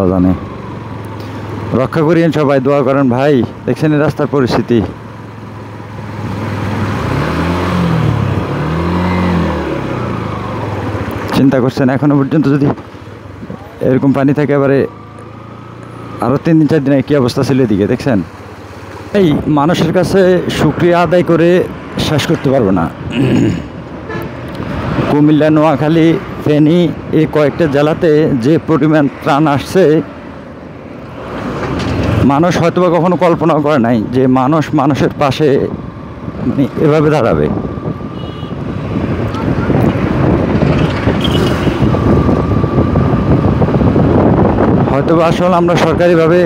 আল্লাহ জানে। রক্ষা করিয়েন সবাই, দোয়া করেন ভাই। দেখছেন এই রাস্তার পরিস্থিতি। চিন্তা করছেন এখনো পর্যন্ত যদি এরকম পানি থাকে, এবারে আরও 3 দিন 4 দিন কী অবস্থা ছিল এদিকে দেখছেন। এই মানুষের কাছে শুকরিয়া আদায় করে শেষ করতে পারবো না। কুমিল্লা, নোয়াখালী, ফেনী এই কয়েকটা জেলাতে যে পরিমাণ ত্রাণ আসছে, মানুষ হয়তোবা কখনো কল্পনাও করে নাই যে মানুষ মানুষের পাশে মানে এভাবে দাঁড়াবে। হয়তোবা আসলে আমরা সরকারিভাবে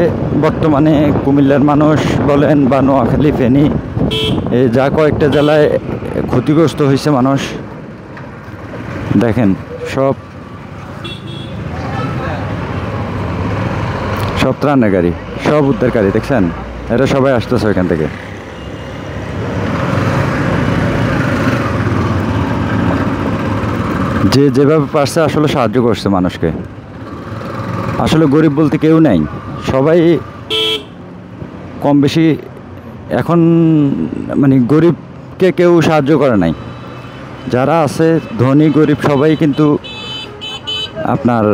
বর্তমানে কুমিল্লার মানুষ বলেন বা নোয়াখালী, ফেনী এই যা কয়েকটা জেলায় ক্ষতিগ্রস্ত হয়েছে মানুষ, দেখেন সব ত্রাণের গাড়ি, সব উদ্ধারকারী দেখছেন, এরা সবাই আসতেছে ওইখান থেকে। যে যেভাবে পারছে আসলে সাহায্য করছে মানুষকে। আসলে গরিব বলতে কেউ নাই, সবাই কম বেশি এখন মানে গরিবকে কেউ সাহায্য করে নাই। যারা আছে ধনী গরিব সবাই কিন্তু আপনার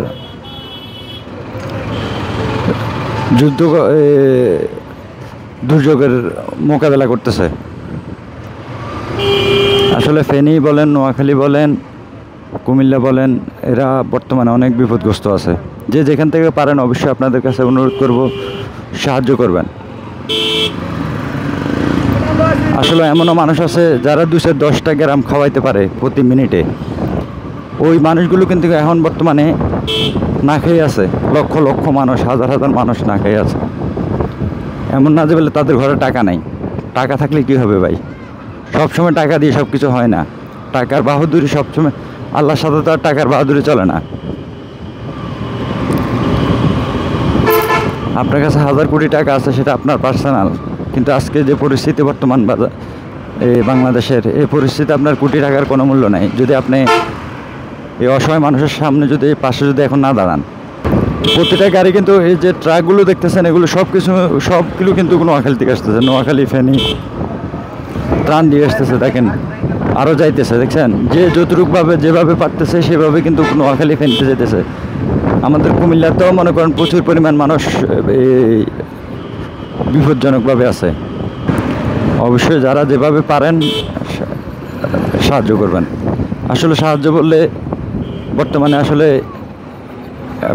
দুর্যোগের মোকাবেলা করতেছে। আসলে ফেনী বলেন, নোয়াখালী বলেন, কুমিল্লা বলেন, এরা বর্তমানে অনেক বিপদগ্রস্ত আছে। যে যেখান থেকে পারেন অবশ্যই আপনাদের কাছে অনুরোধ করব, সাহায্য করবেন। আসলে এমনও মানুষ আছে যারা 210টা গ্রাম খাওয়াইতে পারে প্রতি মিনিটে। ওই মানুষগুলো কিন্তু এখন বর্তমানে না খেয়ে আছে। লক্ষ লক্ষ মানুষ, হাজার হাজার মানুষ না খেয়ে আছে। এমন না যে বলে তাদের ঘরে টাকা নাই। টাকা থাকলে কী হবে ভাই? সবসময় টাকা দিয়ে সব কিছু হয় না। টাকার বাহাদুরি সবসময়, আল্লাহর সাথে তো আর টাকার বাহাদুরি চলে না। আপনার কাছে 1000 কোটি টাকা আছে, সেটা আপনার পার্সোনাল, কিন্তু আজকে যে পরিস্থিতি বর্তমান বাংলাদেশের, এই পরিস্থিতি আপনার কোটি টাকার কোনো মূল্য নাই যদি আপনি এই অসহায় মানুষের সামনে যদি পাশে যদি এখন না দাঁড়ান। প্রতিটা গাড়ি কিন্তু এই যে ট্রাকগুলো দেখতেছেন, এগুলো সবগুলো কিন্তু নোয়াখালী থেকে আসতেছে। নোয়াখালী, ফেনী ত্রাণ দিয়ে আসতেছে, দেখেন আরও যাইতেছে, দেখছেন যে যতটুকভাবে যেভাবে পারতেছে সেভাবে কিন্তু নোয়াখালী, ফেনীতে যেতেছে। আমাদের কুমিল্লাতেও মনে করেন প্রচুর পরিমাণ মানুষ বিপজ্জনকভাবে আছে। অবশ্যই যারা যেভাবে পারেন সাহায্য করবেন। আসলে সাহায্য বললে বর্তমানে আসলে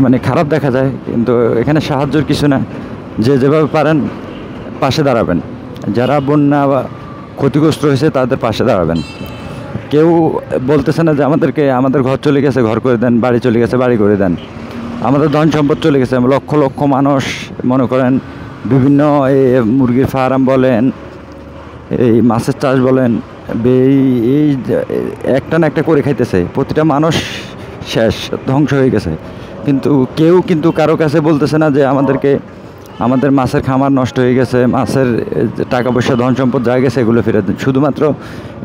মানে খারাপ দেখা যায়, কিন্তু এখানে সাহায্যের কিছু না। যে যেভাবে পারেন পাশে দাঁড়াবেন। যারা বন্যা বা ক্ষতিগ্রস্ত হয়েছে তাদের পাশে দাঁড়াবেন। কেউ বলতেছে না যে আমাদের ঘর চলে গেছে, ঘর করে দেন, বাড়ি চলে গেছে, বাড়ি করে দেন। আমাদের ধন সম্পদ চলে গেছে, লক্ষ লক্ষ মানুষ মনে করেন বিভিন্ন এই মুরগির ফার্ম বলেন, এই মাছের চাষ বলেন, এই একটা না একটা করে খাইতেছে। প্রতিটা মানুষ শেষ, ধ্বংস হয়ে গেছে। কিন্তু কেউ কিন্তু কারো কাছে বলতেছে না যে আমাদের মাছের খামার নষ্ট হয়ে গেছে, মাছের টাকা পয়সা ধন সম্পদ যা গেছে এগুলো ফেরত দিন। শুধুমাত্র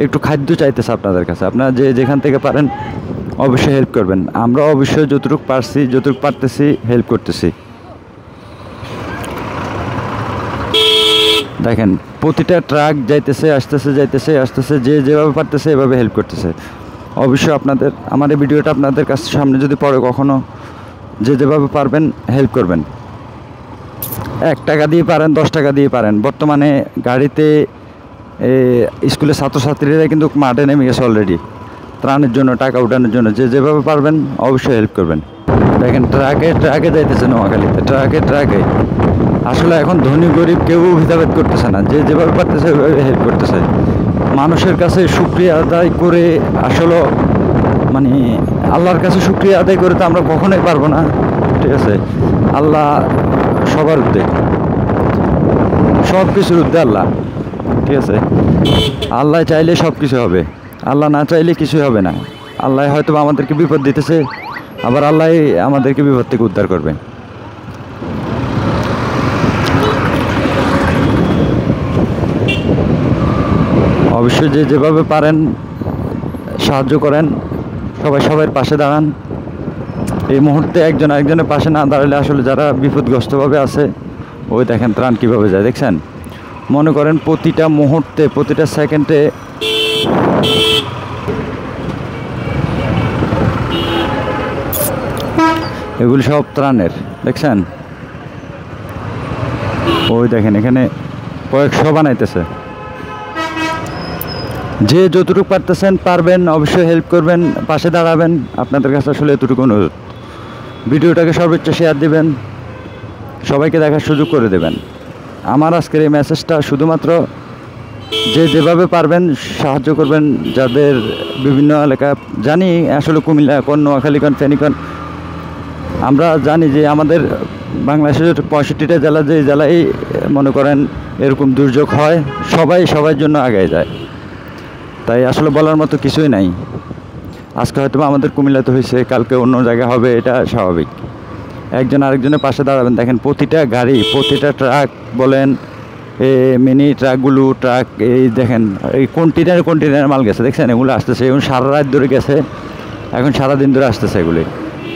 একটু খাদ্য চাইতেছে আপনাদের কাছে। আপনারা যেখান থেকে পারেন অবশ্যই হেল্প করবেন। আমরা অবশ্যই যতটুকু পারছি, যতটুকু পারতেছি হেল্প করতেছি। দেখেন প্রতিটা ট্রাক যাইতেছে, আসতেছে, যে যেভাবে পারতেছে এভাবে হেল্প করতেছে। অবশ্যই আমার এই ভিডিওটা আপনাদের কাছে সামনে যদি পড়ে কখনো, যে যেভাবে পারবেন হেল্প করবেন। 1 টাকা দিয়ে পারেন, 10 টাকা দিয়ে পারেন। বর্তমানে গাড়িতে স্কুলের ছাত্রছাত্রীরা কিন্তু মাঠে নেমে গেছে অলরেডি ত্রাণের জন্য, টাকা উঠানোর জন্য। যে যেভাবে পারবেন অবশ্যই হেল্প করবেন। দেখেন ট্রাকে যাইতেছে নোয়াখালীতে, ট্রাকে। আসলে এখন ধনী গরিব কেউ ভেদাভেদ করতেছে না, যে যেভাবে পারতেছে ওইভাবে হেল্প করতেছে। মানুষের কাছে শুকরিয়া আদায় করে আসলে মানে আল্লাহর কাছে শুকরিয়া আদায় করে তো আমরা কখনোই পারবো না, ঠিক আছে? আল্লাহ সবার ঊর্ধ্বে, সব কিছুর ঊর্ধ্বে আল্লাহ, ঠিক আছে? আল্লাহ চাইলে সব কিছু হবে, আল্লাহ না চাইলে কিছুই হবে না। আল্লাহ হয়তো আমাদেরকে বিপদ দিতেছে, আবার আল্লাহ আমাদেরকে বিপদ থেকে উদ্ধার করবে। অবশ্যই যে যেভাবে পারেন সাহায্য করেন, সবাই সবার পাশে দাঁড়ান। এই মুহূর্তে একজন আরেকজনের পাশে না দাঁড়ালে আসলে যারা বিপদগ্রস্তভাবে আছে, ওই দেখেন ত্রাণ কীভাবে যায় দেখছেন। মনে করেন প্রতিটা মুহূর্তে, প্রতিটা সেকেন্ডে এগুলি সব ত্রাণের দেখছেন। ওই দেখেন এখানে কয়েকশো বানাইতেছে। যে যতটুকু পারতেছেন পারবেন অবশ্যই হেল্প করবেন, পাশে দাঁড়াবেন। আপনাদের কাছে আসলে এতটুকু অনুরোধ, ভিডিওটাকে সর্বোচ্চ শেয়ার দিবেন, সবাইকে দেখার সুযোগ করে দেবেন। আমার আজকের এই মেসেজটা শুধুমাত্র যে যেভাবে পারবেন সাহায্য করবেন, যাদের বিভিন্ন এলাকা, জানি আসলে কুমিল্লা কোন, নোয়াখালী কোন, ফেনী কোন, আমরা জানি যে আমাদের বাংলাদেশের 65টা জেলা, যে জেলায় মনে করেন এরকম দুর্যোগ হয়, সবার জন্য আগে যায়। তাই আসলে বলার মতো কিছুই নাই। আজকে হয়তো আমাদের কুমিল্লাতে হয়েছে, কালকে অন্য জায়গায় হবে, এটা স্বাভাবিক। একজন আরেকজনের পাশে দাঁড়াবেন। দেখেন প্রতিটা গাড়ি, প্রতিটা ট্রাক বলেন, মিনি ট্রাকগুলো, ট্রাক, এই দেখেন এই কন্টেনার মাল গেছে দেখছেন, এগুলো আসতেছে। এবং সারা রাত ধরে গেছে, এখন সারাদিন ধরে আসতেছে এগুলি।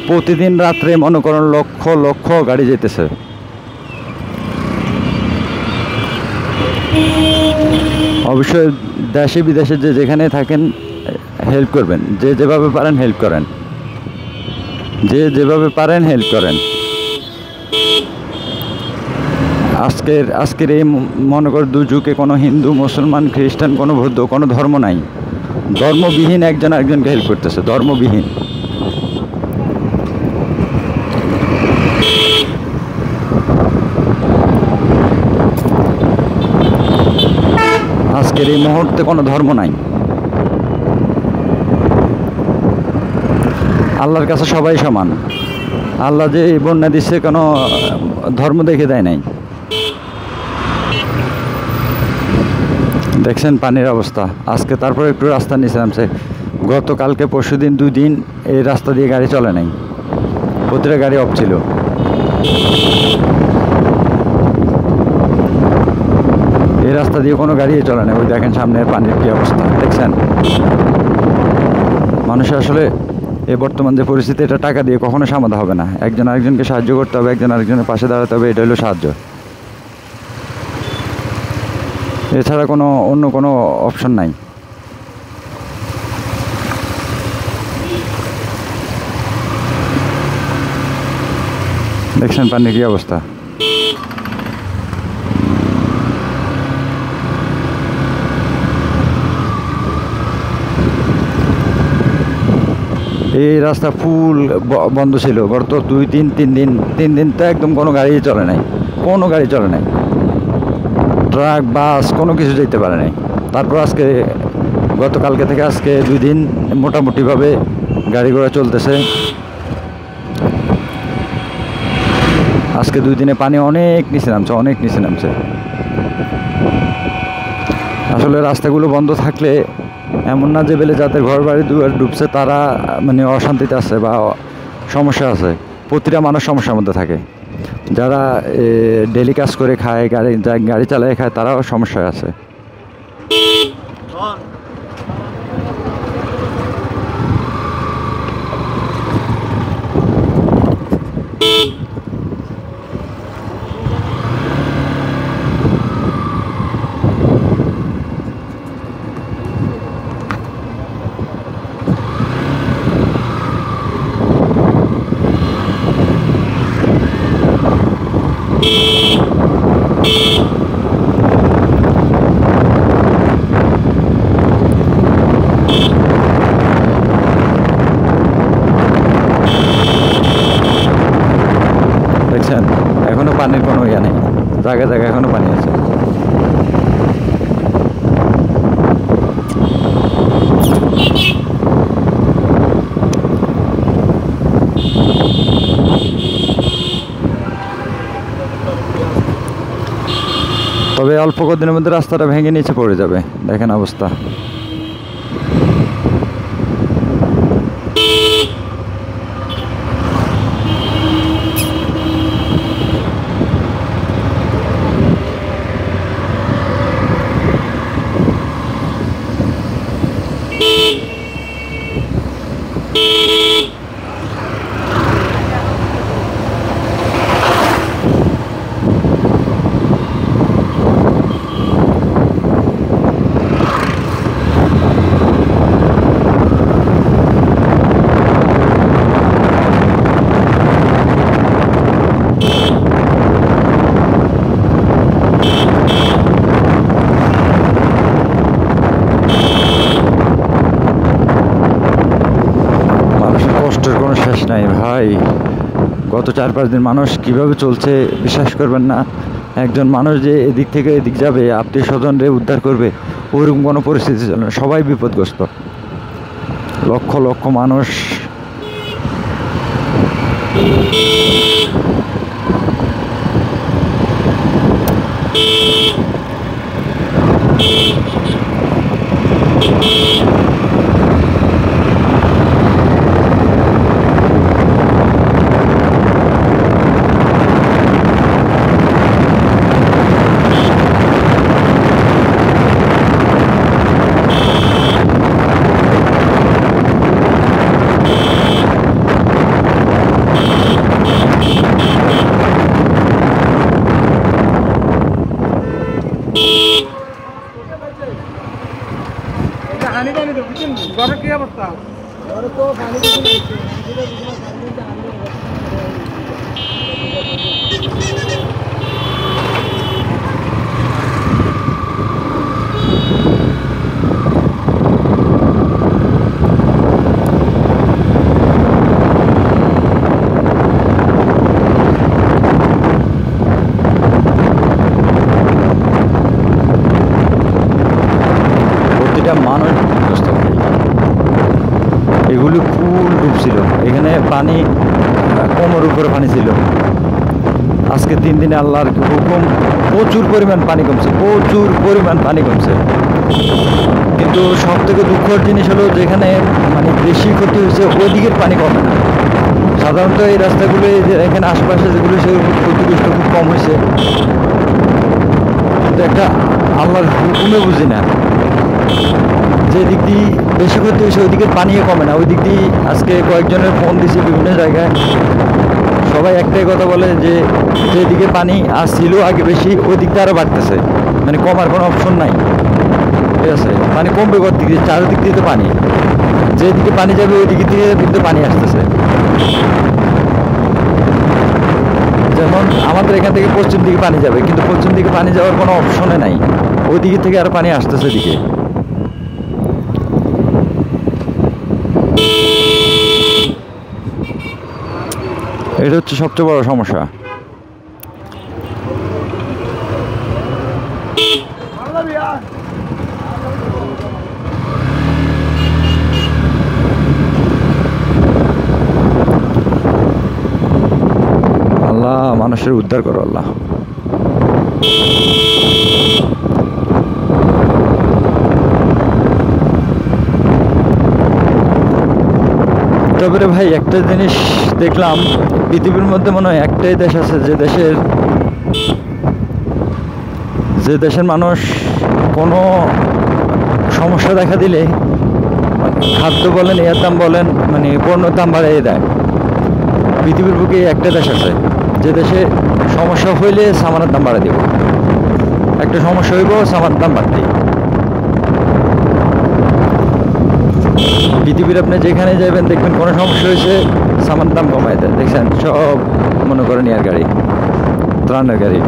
প্রতিদিন রাত্রে মনে করেন লক্ষ লক্ষ গাড়ি যেতেছে। অবশ্যই দেশে বিদেশে যে যেখানে থাকেন হেল্প করবেন, যে যেভাবে পারেন হেল্প করেন, যে যেভাবে পারেন হেল্প করেন। আজকের এই মনে কর দুর্যোগে কোনো হিন্দু, মুসলমান, খ্রিস্টান, কোনো বৌদ্ধ, কোনো ধর্ম নাই। ধর্মবিহীন একজন আরেকজনকে হেল্প করতেছে, ধর্মবিহীন। আজকের এই মুহূর্তে কোনো ধর্ম নাই। আল্লাহর কাছে সবাই সমান। আল্লাহ যে এই বন্যা দিচ্ছে কোনো ধর্ম দেখে দেয় নাই। দেখছেন পানির অবস্থা। আজকে তারপরে একটু রাস্তা নিচে নামছে। গতকালকে পরশুদিন 2 দিন এই রাস্তা দিয়ে গাড়ি চলে নাই, প্রতিটা গাড়ি অফ ছিল। এই রাস্তা দিয়ে কোনো গাড়ি চলে না। ওই দেখেন সামনে পানির কী অবস্থা দেখছেন। মানুষের আসলে এই বর্তমান যে পরিস্থিতি, এটা টাকা দিয়ে কখনো সমাধান হবে না। একজন আরেকজনকে সাহায্য করতে হবে, একজন আরেকজনের পাশে দাঁড়াতে হবে, এটা হলো সাহায্য। এছাড়া অন্য কোনো অপশন নাই। দেখছেন পানির কী অবস্থা। এই রাস্তা ফুল বন্ধ ছিল গত 3 দিন তো একদম কোনো গাড়ি চলে নাই, কোনো গাড়ি চলে নাই, ট্রাক, বাস কোনো কিছু যেতে পারে নাই। তারপর আজকে, গতকালকে থেকে আজকে 2 দিন মোটামুটিভাবে গাড়ি ঘোড়া চলতেছে। আজকে 2 দিনে পানি অনেক নিচে নামছে, অনেক নিচে নামছে। আসলে রাস্তাগুলো বন্ধ থাকলে এমন না যে বেলে যাদের ঘর বাড়ি দুয়ার ডুবছে তারা মানে অশান্তিতে আছে বা সমস্যা আছে। প্রতিটা মানুষ সমস্যার মধ্যে থাকে। যারা ডেলি কাজ করে খায়, গাড়ি চালায় খায়, তারাও সমস্যায় আছে। দেখছেন এখনো পানির কোনো ইয়ে নেই, জায়গায় জায়গায় এখনো পানি আছে। তবে অল্প কদিনের মধ্যে রাস্তাটা ভেঙে নিচে পড়ে যাবে। দেখেন অবস্থা। গত 4-5 দিন মানুষ কিভাবে চলছে বিশ্বাস করবেন না। একজন মানুষ যে এদিক থেকে এদিক যাবে, আত্মীয় স্বজনরে উদ্ধার করবে, ওইরকম কোনো পরিস্থিতি ছিল না। সবাই বিপদগ্রস্ত, লক্ষ লক্ষ মানুষ। ঘরে কি অবস্থা? ঘরে তো পানি মানুষ বিপদগ্রস্ত। এগুলি ফুল ডুবছিল, এখানে পানি কোমর উপরে পানি ছিল। আজকে 3 দিনে আল্লাহর হুকুম প্রচুর পরিমাণ পানি কমছে, প্রচুর পরিমাণ পানি কমছে। কিন্তু সব থেকে দুঃখের জিনিস হলো যেখানে মানে বেশি ক্ষতি হয়েছে ওইদিকের পানি কমে না। সাধারণত এই রাস্তাগুলো এখানে আশেপাশে যেগুলো সেগুলো ক্ষতিগ্রস্ত খুব কম হয়েছে, কিন্তু একটা আল্লাহর হুকুমে বুঝি না যে দিক দিয়ে বেশি ক্ষতি হয়েছে ওই দিকের পানিও কমে না। ওই দিক দিয়ে আজকে কয়েকজনের ফোন দিয়েছি বিভিন্ন জায়গায়, সবাই একটাই কথা বলে যে যেদিকে পানি আসছিল আগে বেশি ওই দিকটা আরও বাড়তেছে, মানে কমার কোনো অপশন নাই। ঠিক আছে, পানি কমবে কোথা দিক দিয়ে? চারিদিক দিয়ে তো পানি, যেদিকে পানি যাবে ওই দিক থেকে কিন্তু পানি আসতেছে। যেমন আমাদের এখান থেকে পশ্চিম দিকে পানি যাবে, কিন্তু পশ্চিম দিকে পানি যাওয়ার কোনো অপশনে নাই, ওই দিকে থেকে আর পানি আসতেছে দিকে। এটা হচ্ছে সবচেয়ে বড় সমস্যা। আল্লাহ মানুষের উদ্ধার করো আল্লাহ। তবে রে ভাই, একটা জিনিস দেখলাম, পৃথিবীর মধ্যে মনে হয় একটাই দেশ আছে যে দেশের মানুষ কোনো সমস্যা দেখা দিলে খাদ্য বলেন, এর দাম বলেন, মানে পণ্যের দাম বাড়িয়ে দেয়। পৃথিবীর বুকে একটা দেশ আছে যে দেশে সমস্যা হইলে সামানের দাম বাড়িয়ে দেব, একটা সমস্যা হইব সামানের দাম বাড়তে। পৃথিবীর আপনি যেখানে যাবেন দেখবেন কোনো সমস্যা হয়েছে সামানের দাম কমায় দেয়। দেখছেন, সব মনে করেন ইয়ার গাড়ি, ত্রাণের গাড়ি।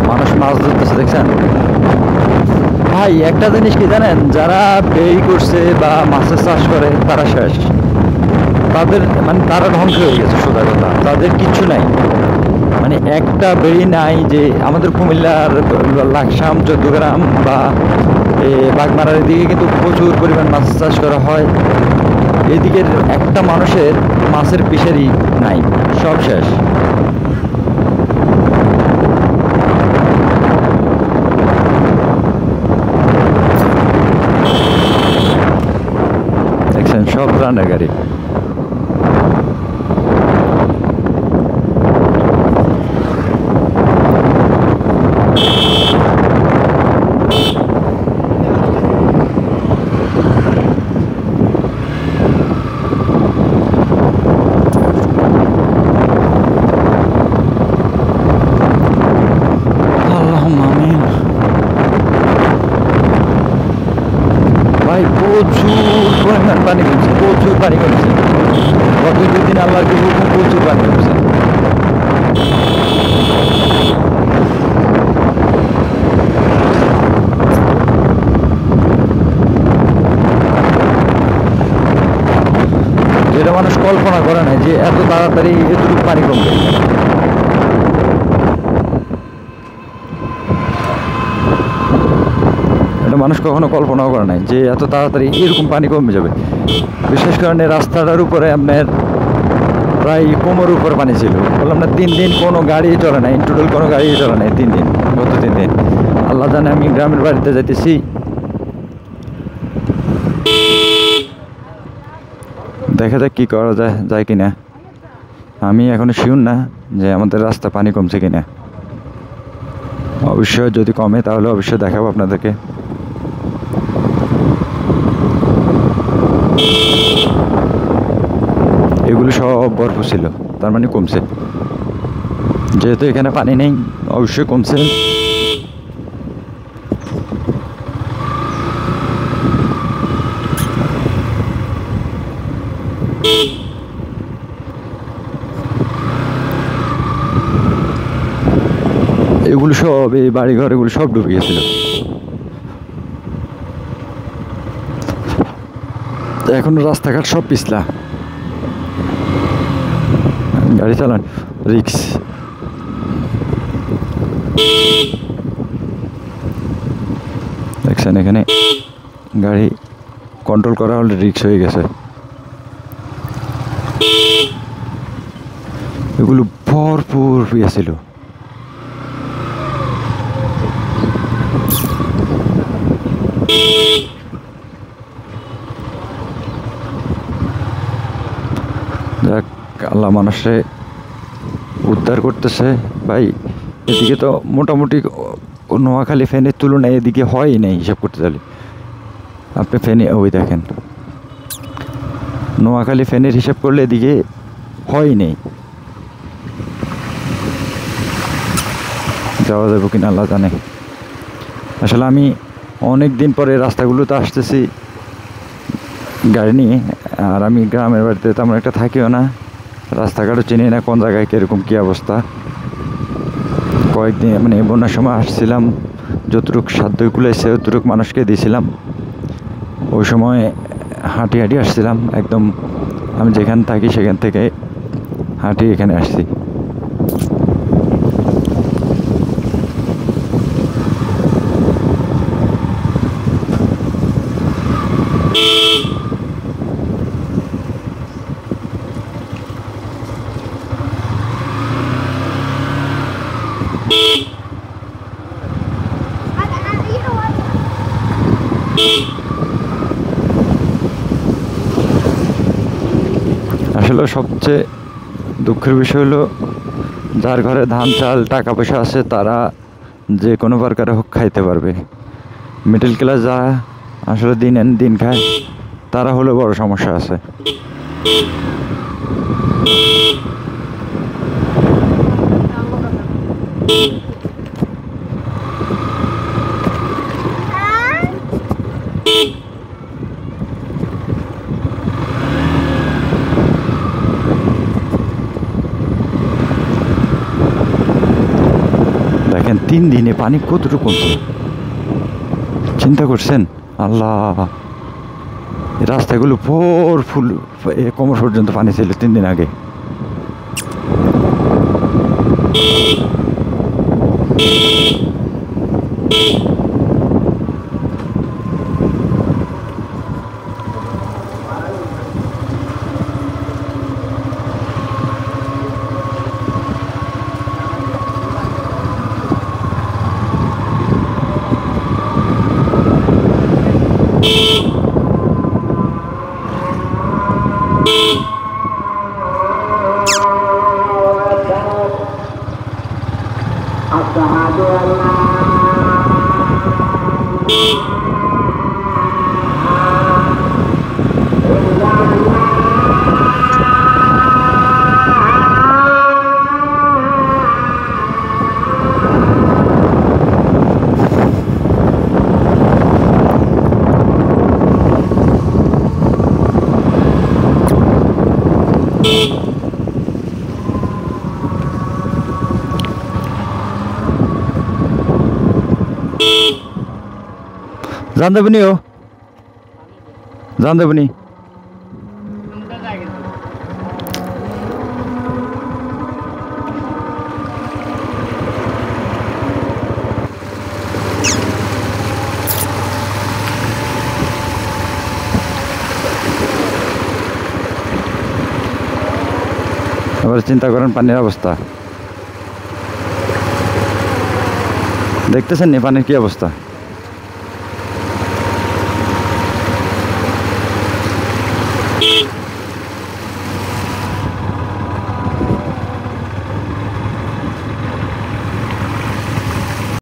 মানুষ মাছ ধরতেছে, দেখছেন ভাই। একটা জিনিস কি জানেন, যারা বেই করছে বা মাছের চাষ করে তারা শেষ, তাদের মানে তারা ধ্বংস হয়ে গেছে, সোজা কথা। তাদের কিচ্ছু নাই, মানে একটা বেই নাই। যে আমাদের কুমিল্লার লাকসাম, চৌদ্দগ্রাম বা বাগমারার দিকে কিন্তু প্রচুর পরিমাণ মাছ চাষ করা হয়। এদিকের একটা মানুষের মাছের পিসারি নাই, সব শেষ। দেখছেন, সব ত্রাণের গাড়ি। ভাই প্রচুর পরিমাণ পানি কমছে, প্রচুর পানি কমছে। গত 2 দিন আল্লাহর হুকুম প্রচুর পানি কমছে। যেটা মানুষ কল্পনা করে না যে এত তাড়াতাড়ি এতটুকু পানি কমবে। এটা মানুষ কখনো কল্পনাও করে নাই যে এত তাড়াতাড়ি এরকম পানি কমে যাবে। বিশেষ কারণে রাস্তাটার উপরে আপনার প্রায় কোমর উপর পানি ছিল। বললাম না 3 দিন কোনো গাড়ি চলে নাই, টোটাল কোনো গাড়ি চলে নাই 3 দিন, গত 3 দিন। আল্লাহ জানে আমি গ্রামের বাড়িতে যাইতেছি, দেখা যাক কী করা যায় কিনা। আমি এখনো শিওর না যে আমাদের রাস্তা পানি কমছে কিনা। অবশ্যই যদি কমে তাহলে অবশ্যই দেখাবো আপনাদেরকে। এগুলো সব বরফ ছিল, তার মানে কমছে। যেহেতু এখানে পানি নেই অবশ্যই কমছে। এগুলো সব, এই বাড়িঘর এগুলো সব ডুবে গেছিল। এখন রাস্তাঘাট সব পিছলা, গাড়ি চালান রিক্স। দেখছেন এখানে গাড়ি কন্ট্রোল করা হলে রিক্স হয়ে গেছে। এগুলো ভরপুর ছিল। যাক, আল্লাহ মানুষে উদ্ধার করতেছে ভাই। এদিকে তো মোটামুটি নোয়াখালী ফেনীর তুলনায় এদিকে হয়ই নেই হিসাব করতে গেলে। আপনি ফেনী ওই দেখেন, নোয়াখালী ফেনীর হিসাব করলে এদিকে হয়ই নেই। যাওয়া যাবে কিনা আল্লাহ জানে। আসলে আমি অনেক দিন পরে রাস্তাগুলোতে আসতেছি গাড়ি নিয়ে, আর আমি গ্রামের বাড়িতে তেমন একটা থাকিও না, রাস্তাঘাটও চিনি না কোন জায়গায় কীরকম কী অবস্থা। কয়েকদিন মানে বন্যার সময় আসছিলাম, যতটুকু সাধ্য কুলাইছে ততটুকু মানুষকে দিয়েছিলাম। ওই সময় হাঁটি হাঁটি আসছিলাম, একদম আমি যেখানে থাকি সেখান থেকে হাঁটি এখানে আসছি। আসলে সবচেয়ে দুঃখের বিষয় হলো যার ঘরে ধান চাল টাকা পয়সা আছে তারা যে কোনো প্রকারে হোক খাইতে পারবে। মিডল ক্লাস যারা আসলে দিন আন দিন খায় তারা হলে বড় সমস্যা আছে। দেখেন 3 দিনে পানি কতটুকু কমছে, চিন্তা করছেন? আল্লাহ, রাস্তাগুলো ভোর ফুল কোমর পর্যন্ত পানি ছিল 3 দিন আগে। জান দেবনি ও জান দেবনি এবার চিন্তা করেন পানির অবস্থা দেখতেছেন নি পানির কি অবস্থা